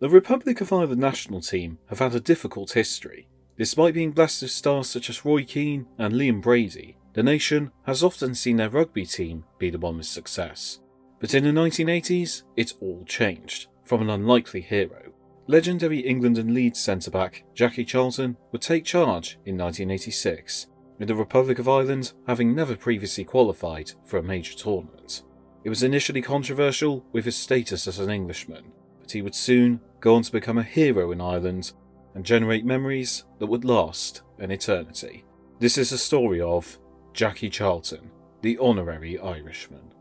The Republic of Ireland national team have had a difficult history. Despite being blessed with stars such as Roy Keane and Liam Brady, the nation has often seen their rugby team be the one with success. But in the 1980s, it all changed, from an unlikely hero. Legendary England and Leeds centre-back Jackie Charlton would take charge in 1986, with the Republic of Ireland having never previously qualified for a major tournament. It was initially controversial with his status as an Englishman, but he would soon go on to become a hero in Ireland and generate memories that would last an eternity. This is the story of Jackie Charlton, the Honorary Irishman.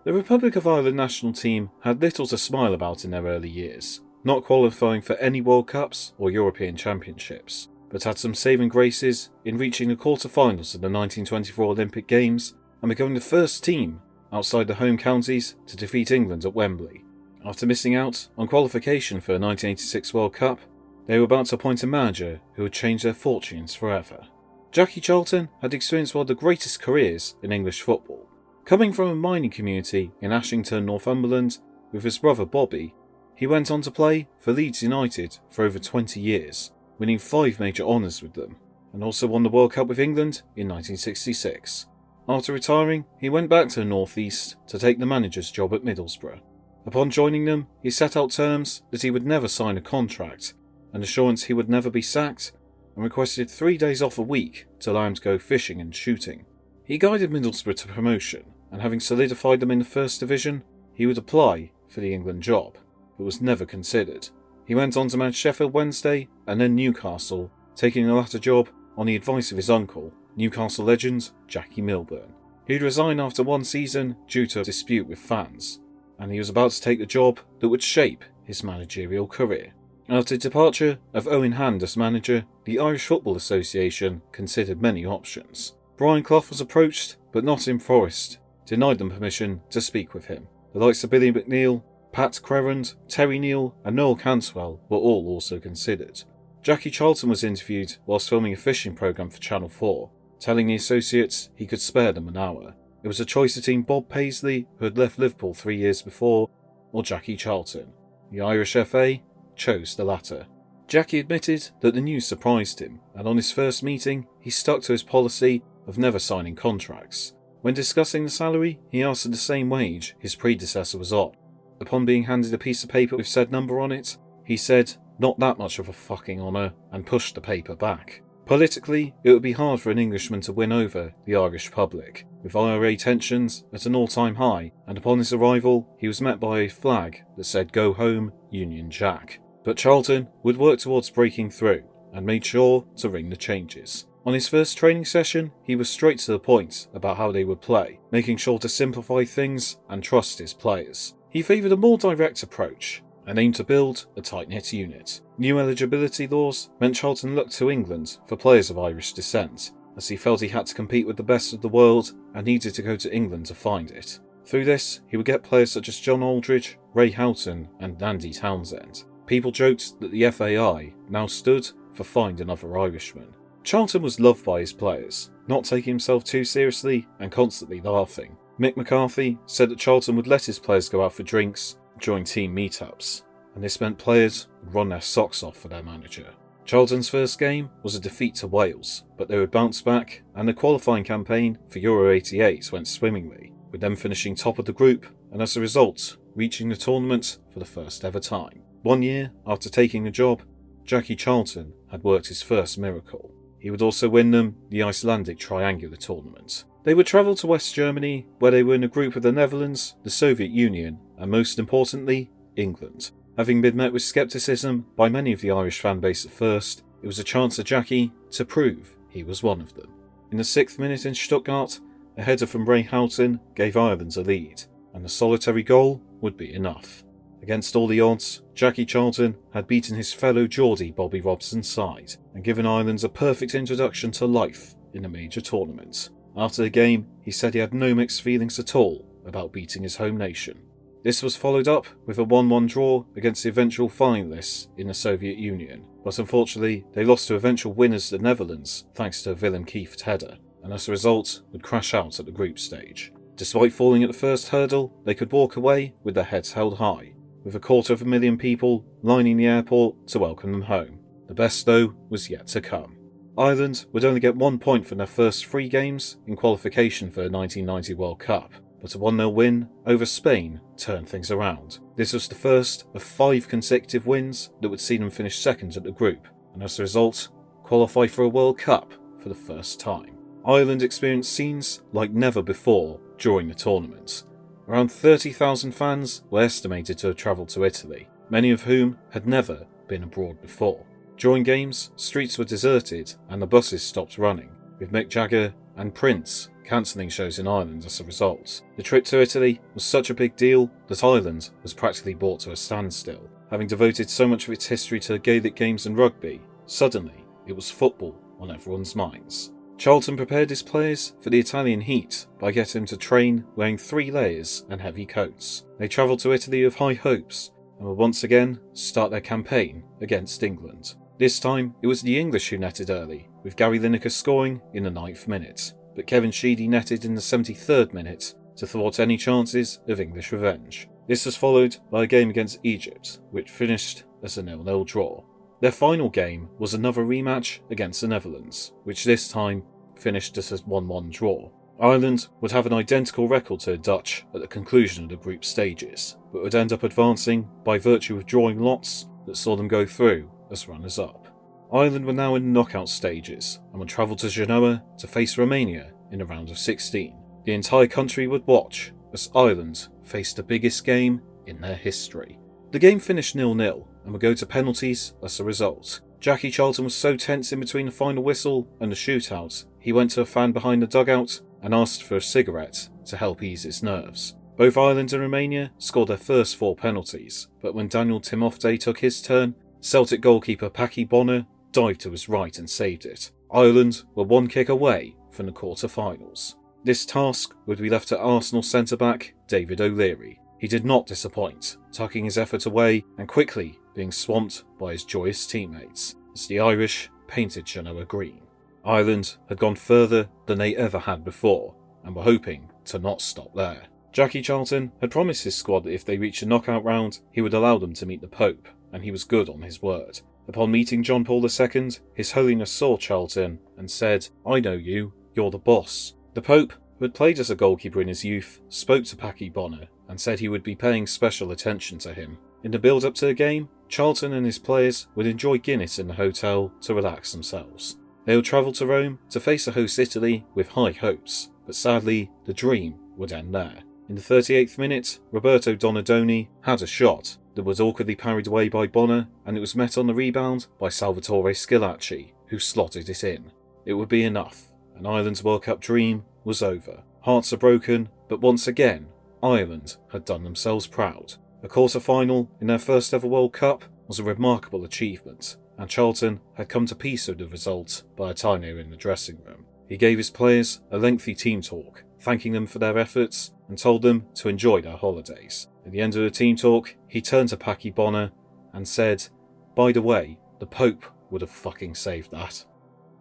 The Republic of Ireland national team had little to smile about in their early years, not qualifying for any World Cups or European Championships, but had some saving graces in reaching the quarter-finals of the 1924 Olympic Games and becoming the first team outside the home counties to defeat England at Wembley. After missing out on qualification for the 1986 World Cup, they were about to appoint a manager who would change their fortunes forever. Jackie Charlton had experienced one of the greatest careers in English football. Coming from a mining community in Ashington, Northumberland, with his brother Bobby, he went on to play for Leeds United for over 20 years, winning 5 major honours with them, and also won the World Cup with England in 1966. After retiring, he went back to the North East to take the manager's job at Middlesbrough. Upon joining them, he set out terms that he would never sign a contract, an assurance he would never be sacked, and requested 3 days off a week to allow him to go fishing and shooting. He guided Middlesbrough to promotion, and having solidified them in the First Division, he would apply for the England job, but was never considered. He went on to manage Sheffield Wednesday and then Newcastle, taking the latter job on the advice of his uncle, Newcastle legend Jackie Milburn. He would resign after 1 season due to a dispute with fans, and he was about to take the job that would shape his managerial career. After the departure of Owen Hand as manager, the Irish Football Association considered many options. Brian Clough was approached, but Nottingham Forest denied them permission to speak with him. The likes of Billy McNeil, Pat Crerand, Terry Neal and Noel Cantwell were all also considered. Jackie Charlton was interviewed whilst filming a fishing programme for Channel 4, telling the associates he could spare them an hour. It was a choice between Bob Paisley, who had left Liverpool 3 years before, or Jackie Charlton. The Irish FA chose the latter. Jackie admitted that the news surprised him, and on his first meeting, he stuck to his policy of never signing contracts. When discussing the salary, he asked for the same wage his predecessor was on. Upon being handed a piece of paper with said number on it, he said, "Not that much of a fucking honour," and pushed the paper back. Politically, it would be hard for an Englishman to win over the Irish public, with IRA tensions at an all-time high, and upon his arrival, he was met by a flag that said "Go Home, Union Jack." But Charlton would work towards breaking through, and made sure to ring the changes. On his first training session, he was straight to the point about how they would play, making sure to simplify things and trust his players. He favoured a more direct approach, and aimed to build a tight-knit unit. New eligibility laws meant Charlton looked to England for players of Irish descent, as he felt he had to compete with the best of the world and needed to go to England to find it. Through this, he would get players such as John Aldridge, Ray Houghton and Andy Townsend. People joked that the FAI now stood for Find Another Irishman. Charlton was loved by his players, not taking himself too seriously and constantly laughing. Mick McCarthy said that Charlton would let his players go out for drinks during team meetups, and this meant players would run their socks off for their manager. Charlton's first game was a defeat to Wales, but they would bounce back, and the qualifying campaign for Euro 88 went swimmingly, with them finishing top of the group, and as a result, reaching the tournament for the first ever time. 1 year after taking the job, Jackie Charlton had worked his first miracle. He would also win them the Icelandic Triangular Tournament. They would travel to West Germany, where they were in a group with the Netherlands, the Soviet Union, and most importantly, England. Having been met with scepticism by many of the Irish fan base at first, it was a chance for Jackie to prove he was one of them. In the 6th minute in Stuttgart, a header from Ray Houghton gave Ireland a lead, and a solitary goal would be enough. Against all the odds, Jackie Charlton had beaten his fellow Geordie Bobby Robson's side, and given Ireland a perfect introduction to life in a major tournament. After the game, he said he had no mixed feelings at all about beating his home nation. This was followed up with a 1-1 draw against the eventual finalists in the Soviet Union, but unfortunately they lost to eventual winners the Netherlands thanks to a Willem Kieft header, and as a result would crash out at the group stage. Despite falling at the first hurdle, they could walk away with their heads held high, with 250,000 people lining the airport to welcome them home. The best, though, was yet to come. Ireland would only get 1 point from their first 3 games in qualification for the 1990 World Cup, but a 1-0 win over Spain turned things around. This was the first of 5 consecutive wins that would see them finish second at the group, and as a result, qualify for a World Cup for the first time. Ireland experienced scenes like never before during the tournament. Around 30,000 fans were estimated to have travelled to Italy, many of whom had never been abroad before. During games, streets were deserted and the buses stopped running, with Mick Jagger and Prince cancelling shows in Ireland as a result. The trip to Italy was such a big deal that Ireland was practically brought to a standstill. Having devoted so much of its history to Gaelic games and rugby, suddenly it was football on everyone's minds. Charlton prepared his players for the Italian heat by getting them to train wearing 3 layers and heavy coats. They travelled to Italy with high hopes and would once again start their campaign against England. This time it was the English who netted early, with Gary Lineker scoring in the 9th minute, but Kevin Sheedy netted in the 73rd minute to thwart any chances of English revenge. This was followed by a game against Egypt, which finished as a 0-0 draw. Their final game was another rematch against the Netherlands, which this time finished as a 1-1 draw. Ireland would have an identical record to the Dutch at the conclusion of the group stages, but would end up advancing by virtue of drawing lots that saw them go through as runners-up. Ireland were now in the knockout stages and would travel to Genoa to face Romania in a round of 16. The entire country would watch as Ireland faced the biggest game in their history. The game finished 0-0 and would go to penalties as a result. Jackie Charlton was so tense in between the final whistle and the shootout, he went to a fan behind the dugout and asked for a cigarette to help ease his nerves. Both Ireland and Romania scored their first 4 penalties, but when Daniel Timofte took his turn, Celtic goalkeeper Paki Bonner dived to his right and saved it. Ireland were 1 kick away from the quarter-finals. This task would be left to Arsenal centre-back David O'Leary. He did not disappoint, tucking his effort away and quickly being swamped by his joyous teammates, as the Irish painted Genoa green. Ireland had gone further than they ever had before, and were hoping to not stop there. Jackie Charlton had promised his squad that if they reached a knockout round, he would allow them to meet the Pope, and he was good on his word. Upon meeting John Paul II, His Holiness saw Charlton and said, "I know you, you're the boss." The Pope, who had played as a goalkeeper in his youth, spoke to Paki Bonner and said he would be paying special attention to him. In the build-up to the game, Charlton and his players would enjoy Guinness in the hotel to relax themselves. They would travel to Rome to face the host Italy with high hopes, but sadly, the dream would end there. In the 38th minute, Roberto Donadoni had a shot that was awkwardly parried away by Bonner, and it was met on the rebound by Salvatore Schillaci, who slotted it in. It would be enough, and Ireland's World Cup dream was over. Hearts are broken, but once again, Ireland had done themselves proud. A quarter-final in their first ever World Cup was a remarkable achievement, and Charlton had come to peace with the result by a time they were in the dressing room. He gave his players a lengthy team talk, thanking them for their efforts and told them to enjoy their holidays. At the end of the team talk, he turned to Paki Bonner and said, "By the way, the Pope would have fucking saved that."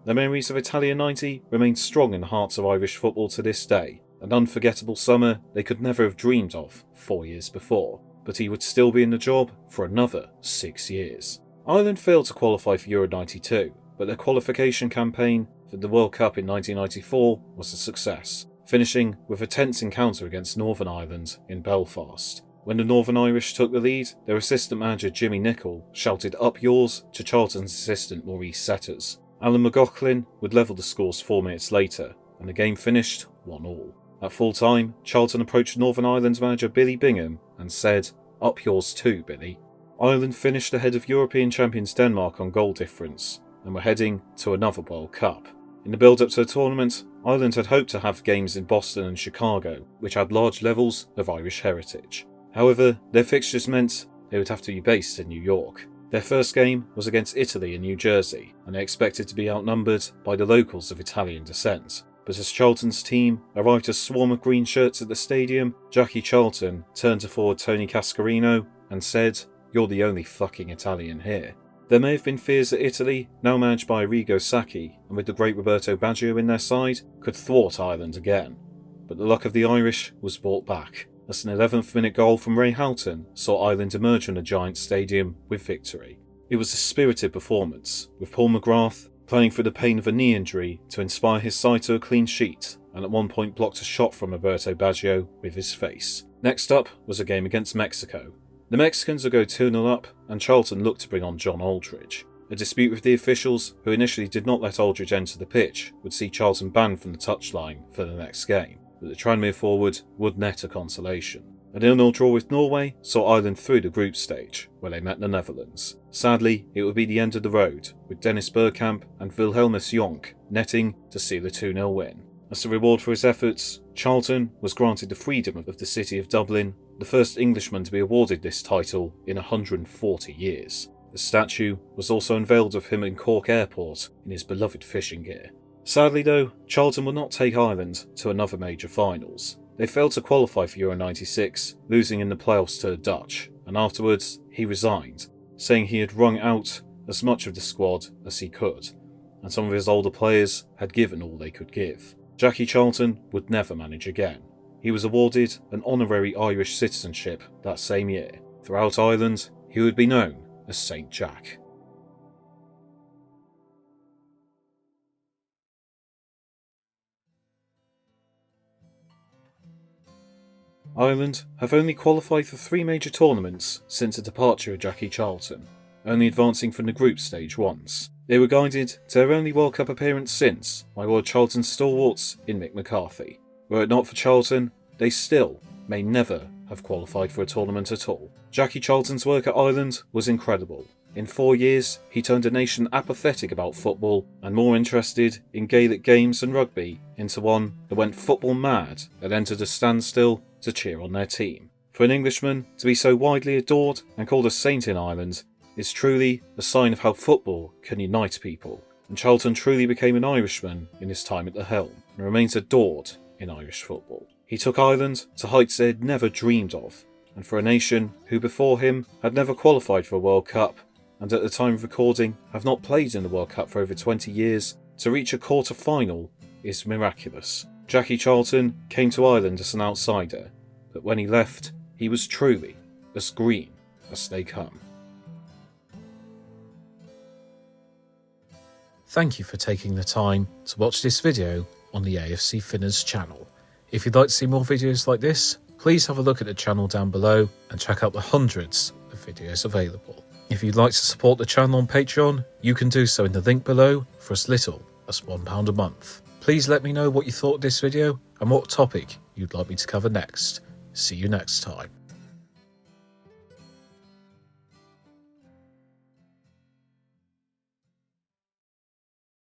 The memories of Italia 90 remain strong in the hearts of Irish football to this day, an unforgettable summer they could never have dreamed of 4 years before, but he would still be in the job for another 6 years. Ireland failed to qualify for Euro 92, but their qualification campaign for the World Cup in 1994 was a success, finishing with a tense encounter against Northern Ireland in Belfast. When the Northern Irish took the lead, their assistant manager Jimmy Nicholl shouted "Up yours" to Charlton's assistant Maurice Setters. Alan McLaughlin would level the scores 4 minutes later, and the game finished 1-1. At full time, Charlton approached Northern Ireland's manager Billy Bingham and said, "Up yours too, Billy." Ireland finished ahead of European champions Denmark on goal difference, and were heading to another World Cup. In the build-up to the tournament, Ireland had hoped to have games in Boston and Chicago, which had large levels of Irish heritage. However, their fixtures meant they would have to be based in New York. Their first game was against Italy in New Jersey, and they expected to be outnumbered by the locals of Italian descent. But as Charlton's team arrived a swarm of green shirts at the stadium, Jackie Charlton turned to forward Tony Cascarino and said, "You're the only fucking Italian here." There may have been fears that Italy, now managed by Arrigo Sacchi and with the great Roberto Baggio in their side, could thwart Ireland again. But the luck of the Irish was brought back, as an 11th minute goal from Ray Houghton saw Ireland emerge from the giant stadium with victory. It was a spirited performance, with Paul McGrath playing through the pain of a knee injury to inspire his side to a clean sheet, and at one point blocked a shot from Roberto Baggio with his face. Next up was a game against Mexico. The Mexicans would go 2-0 up, and Charlton looked to bring on John Aldridge. A dispute with the officials, who initially did not let Aldridge enter the pitch, would see Charlton banned from the touchline for the next game, but the Tranmere forward would net a consolation. A 0-0 draw with Norway saw Ireland through the group stage, where they met the Netherlands. Sadly, it would be the end of the road, with Dennis Bergkamp and Wilhelmus Jonk netting to seal a 2-0 win. As a reward for his efforts, Charlton was granted the freedom of the city of Dublin, the first Englishman to be awarded this title in 140 years. The statue was also unveiled of him in Cork Airport in his beloved fishing gear. Sadly though, Charlton would not take Ireland to another major finals. They failed to qualify for Euro 96, losing in the playoffs to the Dutch, and afterwards he resigned, saying he had wrung out as much of the squad as he could, and some of his older players had given all they could give. Jackie Charlton would never manage again. He was awarded an honorary Irish citizenship that same year. Throughout Ireland, he would be known as Saint Jack. Ireland have only qualified for 3 major tournaments since the departure of Jackie Charlton, only advancing from the group stage once. They were guided to their only World Cup appearance since by one of Charlton's stalwarts in Mick McCarthy. Were it not for Charlton, they still may never have qualified for a tournament at all. Jackie Charlton's work at Ireland was incredible. In 4 years, he turned a nation apathetic about football and more interested in Gaelic games and rugby into one that went football mad and entered a standstill to cheer on their team. For an Englishman to be so widely adored and called a saint in Ireland is truly a sign of how football can unite people, and Charlton truly became an Irishman in his time at the helm and remains adored in Irish football. He took Ireland to heights they had never dreamed of, and for a nation who before him had never qualified for a World Cup, and at the time of recording have not played in the World Cup for over 20 years, to reach a quarter-final is miraculous. Jackie Charlton came to Ireland as an outsider, but when he left, he was truly as green as they come. Thank you for taking the time to watch this video on the AFC Finners channel. If you'd like to see more videos like this, please have a look at the channel down below and check out the hundreds of videos available. If you'd like to support the channel on Patreon, you can do so in the link below for as little as £1 a month. Please let me know what you thought of this video and what topic you'd like me to cover next. See you next time.